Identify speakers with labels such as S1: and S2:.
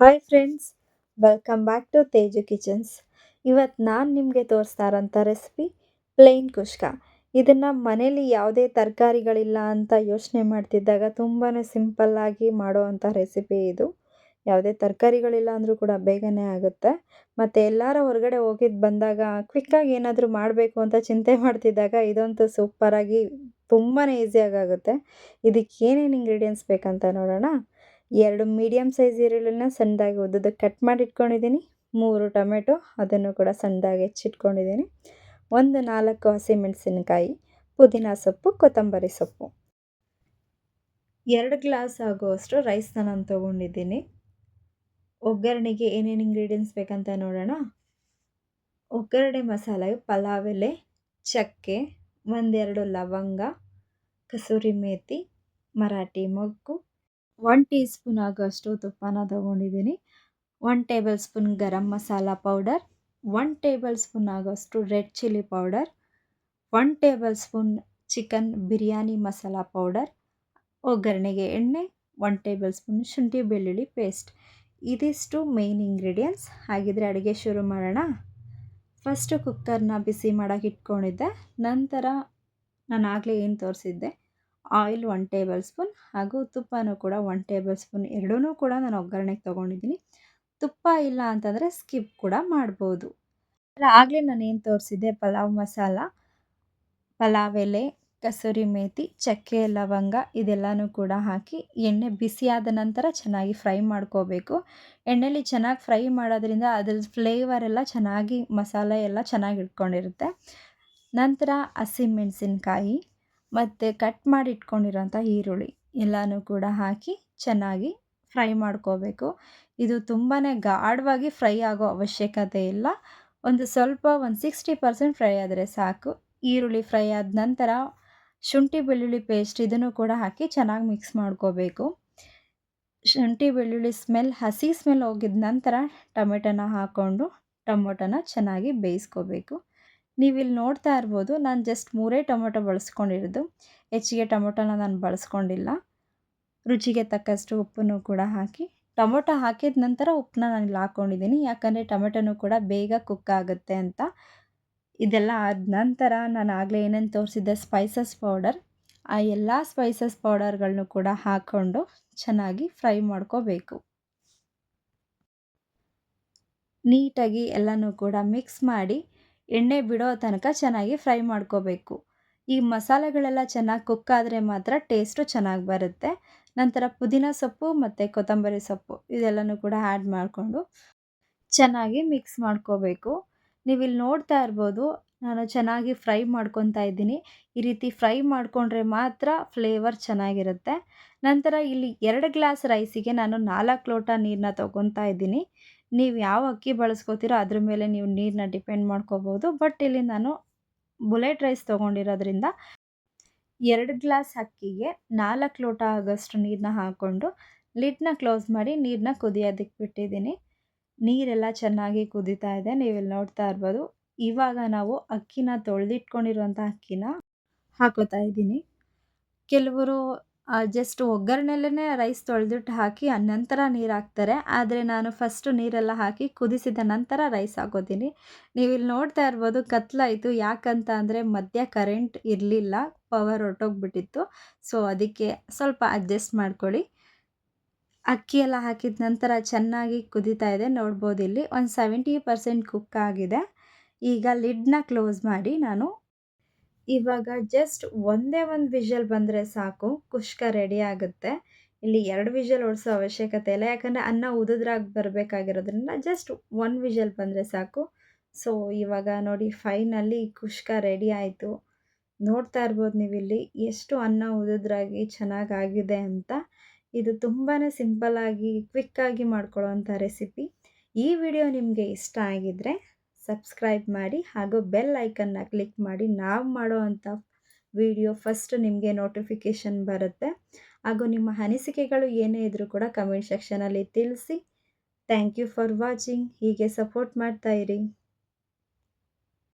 S1: Hi friends, welcome back to Teju kitchens. ಇವತ್ತು ನಾನು ನಿಮಗೆ ತೋರಿಸ್ತಾ ಇರೋಂಥ ರೆಸಿಪಿ ಪ್ಲೇನ್ ಕುಷ್ಕ. ಇದನ್ನು ಮನೇಲಿ ಯಾವುದೇ ತರಕಾರಿಗಳಿಲ್ಲ ಅಂತ ಯೋಚನೆ ಮಾಡ್ತಿದ್ದಾಗ ತುಂಬಾ ಸಿಂಪಲ್ಲಾಗಿ ಮಾಡೋವಂಥ ರೆಸಿಪಿ ಇದು. ಯಾವುದೇ ತರಕಾರಿಗಳಿಲ್ಲ ಅಂದರೂ ಕೂಡ ಬೇಗನೆ ಆಗುತ್ತೆ. ಮತ್ತು ಎಲ್ಲರ ಹೊರಗಡೆ ಹೋಗಿದ್ದು ಬಂದಾಗ ಕ್ವಿಕ್ಕಾಗಿ ಏನಾದರೂ ಮಾಡಬೇಕು ಅಂತ ಚಿಂತೆ ಮಾಡ್ತಿದ್ದಾಗ ಇದಂತೂ ಸೂಪರಾಗಿ ತುಂಬಾ ಈಸಿಯಾಗಿ ಆಗುತ್ತೆ. ಇದಕ್ಕೆ ಏನೇನು ಇಂಗ್ರೀಡಿಯೆಂಟ್ಸ್ ಬೇಕಂತ ನೋಡೋಣ. 2 ಮೀಡಿಯಮ್ ಸೈಜ್ ಈರುಳ್ಳಿನ ಸಣ್ಣದಾಗಿ ಉದ್ದಕ್ಕೆ ಕಟ್ ಮಾಡಿ ಇಟ್ಕೊಂಡಿದ್ದೀನಿ. 3 ಟೊಮೆಟೊ, ಅದನ್ನು ಕೂಡ ಸಣ್ಣದಾಗಿ ಹೆಚ್ಚಿಟ್ಕೊಂಡಿದ್ದೀನಿ. 4 ಹಸಿಮೆಣಸಿನಕಾಯಿ, ಪುದೀನ ಸೊಪ್ಪು, ಕೊತ್ತಂಬರಿ ಸೊಪ್ಪು. 2 ಗ್ಲಾಸ್ ಆಗುವಷ್ಟು ರೈಸ್ನ ನಾನು ತೊಗೊಂಡಿದ್ದೀನಿ. ಒಗ್ಗರಣೆಗೆ ಏನೇನು ಇಂಗ್ರೀಡಿಯೆಂಟ್ಸ್ ಬೇಕಂತ ನೋಡೋಣ. ಒಗ್ಗರಣೆ ಮಸಾಲೆಗೆ ಪಲಾವ್ ಎಲೆ, ಚಕ್ಕೆ, 1-2 ಲವಂಗ, ಕಸೂರಿ ಮೇಥಿ, ಮರಾಠಿ ಮೊಗ್ಗು, 1 ಟೀ ಸ್ಪೂನ್ ಆಗುವಷ್ಟು ತುಪ್ಪನ ತೊಗೊಂಡಿದ್ದೀನಿ. 1 table spoon garam masala powder, 1 table spoon ಆಗುವಷ್ಟು red chilli powder, 1 table spoon chicken biryani masala powder, ಒಗ್ಗರಣೆಗೆ ಎಣ್ಣೆ, 1 ಟೇಬಲ್ ಸ್ಪೂನ್ ಶುಂಠಿ ಬೆಳ್ಳುಳ್ಳಿ ಪೇಸ್ಟ್. ಇದಿಷ್ಟು ಮೇನ್ ಇಂಗ್ರೀಡಿಯೆಂಟ್ಸ್. ಹಾಗಿದ್ರೆ ಅಡುಗೆ ಶುರು ಮಾಡೋಣ. ಫಸ್ಟು ಕುಕ್ಕರ್ನ ಬಿಸಿ ಮಾಡೋಕೆ ಇಟ್ಕೊಂಡಿದ್ದೆ. ನಂತರ ನಾನು ಆಗಲೇ ಏನು ತೋರಿಸಿದ್ದೆ, ಆಯಿಲ್ 1 ಟೇಬಲ್ ಸ್ಪೂನ್ ಹಾಗೂ ತುಪ್ಪನೂ ಕೂಡ 1 ಟೇಬಲ್ ಸ್ಪೂನ್, ಎರಡೂ ಕೂಡ ನಾನು ಒಗ್ಗರಣೆಗೆ ತೊಗೊಂಡಿದ್ದೀನಿ. ತುಪ್ಪ ಇಲ್ಲ ಅಂತಂದರೆ ಸ್ಕಿಪ್ ಕೂಡ ಮಾಡ್ಬೋದು. ಆಗಲೇ ನಾನು ಏನು ತೋರಿಸಿದ್ದೆ, ಪಲಾವ್ ಮಸಾಲ, ಪಲಾವ್ ಎಲೆ, ಕಸೂರಿ ಮೇಥಿ, ಚಕ್ಕೆ, ಲವಂಗ ಇದೆಲ್ಲನೂ ಕೂಡ ಹಾಕಿ ಎಣ್ಣೆ ಬಿಸಿಯಾದ ನಂತರ ಚೆನ್ನಾಗಿ ಫ್ರೈ ಮಾಡ್ಕೋಬೇಕು. ಎಣ್ಣೆಲಿ ಚೆನ್ನಾಗಿ ಫ್ರೈ ಮಾಡೋದ್ರಿಂದ ಅದ್ರ ಫ್ಲೇವರ್ ಎಲ್ಲ ಚೆನ್ನಾಗಿ ಮಸಾಲೆ ಎಲ್ಲ ಚೆನ್ನಾಗಿ ಇಟ್ಕೊಂಡಿರುತ್ತೆ. ನಂತರ ಹಸಿಮೆಣಸಿನ್ಕಾಯಿ ಮತ್ತು ಕಟ್ ಮಾಡಿ ಇಟ್ಕೊಂಡಿರೋಂಥ ಈರುಳ್ಳಿ ಎಲ್ಲನೂ ಕೂಡ ಹಾಕಿ ಚೆನ್ನಾಗಿ ಫ್ರೈ ಮಾಡ್ಕೋಬೇಕು. ಇದು ತುಂಬಾ ಗಾಢವಾಗಿ ಫ್ರೈ ಆಗೋ ಅವಶ್ಯಕತೆ ಇಲ್ಲ. ಒಂದು 60% ಫ್ರೈ ಆದರೆ ಸಾಕು. ಈರುಳ್ಳಿ ಫ್ರೈ ಆದ ನಂತರ ಶುಂಠಿ ಬೆಳ್ಳುಳ್ಳಿ ಪೇಸ್ಟ್ ಇದನ್ನು ಕೂಡ ಹಾಕಿ ಚೆನ್ನಾಗಿ ಮಿಕ್ಸ್ ಮಾಡ್ಕೋಬೇಕು. ಶುಂಠಿ ಬೆಳ್ಳುಳ್ಳಿ ಹಸಿ ಸ್ಮೆಲ್ ಹೋಗಿದ ನಂತರ ಟೊಮೆಟೊನ ಹಾಕ್ಕೊಂಡು ಟೊಮೊಟೊನ ಚೆನ್ನಾಗಿ ಬೇಯಿಸ್ಕೋಬೇಕು. ನೀವಿಲ್ಲಿ ನೋಡ್ತಾ ಇರ್ಬೋದು, ನಾನು ಜಸ್ಟ್ 3 ಟೊಮೊಟೊ ಬಳಸ್ಕೊಂಡಿರೋದು. ಹೆಚ್ಚಿಗೆ ಟೊಮೊಟೊನ ನಾನು ಬಳಸ್ಕೊಂಡಿಲ್ಲ. ರುಚಿಗೆ ತಕ್ಕಷ್ಟು ಉಪ್ಪನ್ನು ಕೂಡ ಹಾಕಿ, ಟೊಮೊಟೊ ಹಾಕಿದ ನಂತರ ಉಪ್ಪನ್ನ ನಾನು ಇಲ್ಲಿ ಹಾಕ್ಕೊಂಡಿದ್ದೀನಿ, ಯಾಕಂದರೆ ಟೊಮೆಟೊನೂ ಕೂಡ ಬೇಗ ಕುಕ್ ಆಗುತ್ತೆ ಅಂತ. ಇದೆಲ್ಲ ಆದ ನಂತರ ನಾನು ಆಗಲೇ ಏನೇನು ತೋರಿಸಿದ್ದೆ ಸ್ಪೈಸಸ್ ಪೌಡರ್, ಆ ಎಲ್ಲ ಸ್ಪೈಸಸ್ ಪೌಡರ್ಗಳನ್ನೂ ಕೂಡ ಹಾಕ್ಕೊಂಡು ಚೆನ್ನಾಗಿ ಫ್ರೈ ಮಾಡ್ಕೋಬೇಕು. ನೀಟಾಗಿ ಎಲ್ಲನೂ ಕೂಡ ಮಿಕ್ಸ್ ಮಾಡಿ ಎಣ್ಣೆ ಬಿಡೋ ತನಕ ಚೆನ್ನಾಗಿ ಫ್ರೈ ಮಾಡ್ಕೋಬೇಕು. ಈ ಮಸಾಲೆಗಳೆಲ್ಲ ಚೆನ್ನಾಗಿ ಕುಕ್ ಆದರೆ ಮಾತ್ರ ಟೇಸ್ಟು ಚೆನ್ನಾಗಿ ಬರುತ್ತೆ. ನಂತರ ಪುದೀನ ಸೊಪ್ಪು ಮತ್ತು ಕೊತ್ತಂಬರಿ ಸೊಪ್ಪು ಇದೆಲ್ಲನೂ ಕೂಡ ಆ್ಯಡ್ ಮಾಡಿಕೊಂಡು ಚೆನ್ನಾಗಿ ಮಿಕ್ಸ್ ಮಾಡ್ಕೋಬೇಕು. ನೀವಿಲ್ಲಿ ನೋಡ್ತಾ ಇರ್ಬೋದು, ನಾನು ಚೆನ್ನಾಗಿ ಫ್ರೈ ಮಾಡ್ಕೊತಾ ಇದ್ದೀನಿ. ಈ ರೀತಿ ಫ್ರೈ ಮಾಡಿಕೊಂಡ್ರೆ ಮಾತ್ರ ಫ್ಲೇವರ್ ಚೆನ್ನಾಗಿರುತ್ತೆ. ನಂತರ ಇಲ್ಲಿ 2 ಗ್ಲಾಸ್ ರೈಸಿಗೆ ನಾನು 4 ಲೋಟ ನೀರನ್ನ ತೊಗೊತಾ ಇದ್ದೀನಿ. ನೀವು ಯಾವ ಅಕ್ಕಿ ಬಳಸ್ಕೋತೀರೋ ಅದ್ರ ಮೇಲೆ ನೀವು ನೀರನ್ನ ಡಿಪೆಂಡ್ ಮಾಡ್ಕೋಬೋದು. ಬಟ್ ಇಲ್ಲಿ ನಾನು ಬುಲೆಟ್ ರೈಸ್ ತೊಗೊಂಡಿರೋದ್ರಿಂದ 2 ಗ್ಲಾಸ್ ಅಕ್ಕಿಗೆ 4 ಲೋಟ ಆಗೋಷ್ಟು ನೀರನ್ನ ಹಾಕ್ಕೊಂಡು ಲಿಡ್ನ ಕ್ಲೋಸ್ ಮಾಡಿ ನೀರನ್ನ ಕುದಿಯೋದಕ್ಕೆ ಬಿಟ್ಟಿದ್ದೀನಿ. ನೀರೆಲ್ಲ ಚೆನ್ನಾಗಿ ಕುದೀತಾ ಇದೆ, ನೀವಿಲ್ಲಿ ನೋಡ್ತಾ ಇರ್ಬೋದು. ಇವಾಗ ನಾವು ಅಕ್ಕಿನ ತೊಳೆದಿಟ್ಕೊಂಡಿರುವಂಥ ಅಕ್ಕಿನ ಹಾಕೋತಾ ಇದ್ದೀನಿ. ಕೆಲವರು ಜಸ್ಟ್ ಒಗ್ಗರಣೆಲ್ಲೇ ರೈಸ್ ತೊಳೆದಿಟ್ಟು ಹಾಕಿ ನಂತರ ನೀರು ಹಾಕ್ತಾರೆ. ಆದರೆ ನಾನು ಫಸ್ಟು ನೀರೆಲ್ಲ ಹಾಕಿ ಕುದಿಸಿದ ನಂತರ ರೈಸ್ ಹಾಕೋತೀನಿ. ನೀವಿಲ್ಲಿ ನೋಡ್ತಾ ಇರ್ಬೋದು, ಕತ್ಲಾಯಿತು. ಯಾಕಂತ ಅಂದರೆ ಮಧ್ಯ ಕರೆಂಟ್ ಇರಲಿಲ್ಲ, ಪವರ್ ಹೊರ್ಟೋಗ್ಬಿಟ್ಟಿತ್ತು. ಸೊ ಅದಕ್ಕೆ ಸ್ವಲ್ಪ ಅಡ್ಜಸ್ಟ್ ಮಾಡ್ಕೊಳ್ಳಿ. ಅಕ್ಕಿ ಎಲ್ಲ ಹಾಕಿದ ನಂತರ ಚೆನ್ನಾಗಿ ಕುದೀತಾ ಇದೆ, ನೋಡ್ಬೋದು. ಇಲ್ಲಿ ಒಂದು 70% ಕುಕ್ ಆಗಿದೆ. ಈಗ ಲಿಡ್ನ ಕ್ಲೋಸ್ ಮಾಡಿ ನಾನು ಇವಾಗ ಜಸ್ಟ್ ಒಂದೇ ಒಂದು ವಿಷಲ್ ಬಂದರೆ ಸಾಕು, ಕುಷ್ಕ ರೆಡಿ ಆಗುತ್ತೆ. ಇಲ್ಲಿ 2 ವಿಷಲ್ ಹೊಡ್ಸೋ ಅವಶ್ಯಕತೆ ಇಲ್ಲ, ಯಾಕಂದರೆ ಅನ್ನ ಉದುದ್ರಾಗಿ ಬರಬೇಕಾಗಿರೋದ್ರಿಂದ ಜಸ್ಟ್ 1 ವಿಷಲ್ ಬಂದರೆ ಸಾಕು. ಸೊ ಇವಾಗ ನೋಡಿ, ಫೈನಲಿ ಕುಷ್ಕ ರೆಡಿ ಆಯಿತು. ನೋಡ್ತಾ ಇರ್ಬೋದು ನೀವಿಲ್ಲಿ ಎಷ್ಟು ಅನ್ನ ಉದುದ್ರಾಗಿ ಚೆನ್ನಾಗಾಗಿದೆ ಅಂತ. ಇದು ತುಂಬಾ ಸಿಂಪಲ್ಲಾಗಿ ಕ್ವಿಕ್ಕಾಗಿ ಮಾಡ್ಕೊಳ್ಳೋವಂಥ ರೆಸಿಪಿ. ಈ ವಿಡಿಯೋ ನಿಮಗೆ ಇಷ್ಟ ಆಗಿದ್ದರೆ ಸಬ್ಸ್ಕ್ರೈಬ್ ಮಾಡಿ ಹಾಗೂ ಬೆಲ್ ಐಕನ್ನ ಕ್ಲಿಕ್ ಮಾಡಿ. ನಾವು ಮಾಡೋವಂಥ ವಿಡಿಯೋ ಫಸ್ಟ್ ನಿಮಗೆ ನೋಟಿಫಿಕೇಷನ್ ಬರುತ್ತೆ. ಹಾಗೂ ನಿಮ್ಮ ಅನಿಸಿಕೆಗಳು ಏನೇ ಇದ್ದರೂ ಕೂಡ ಕಮೆಂಟ್ ಸೆಕ್ಷನಲ್ಲಿ ತಿಳಿಸಿ. Thank you for watching. ಹೀಗೆ ಸಪೋರ್ಟ್ ಮಾಡ್ತಾಯಿರಿ.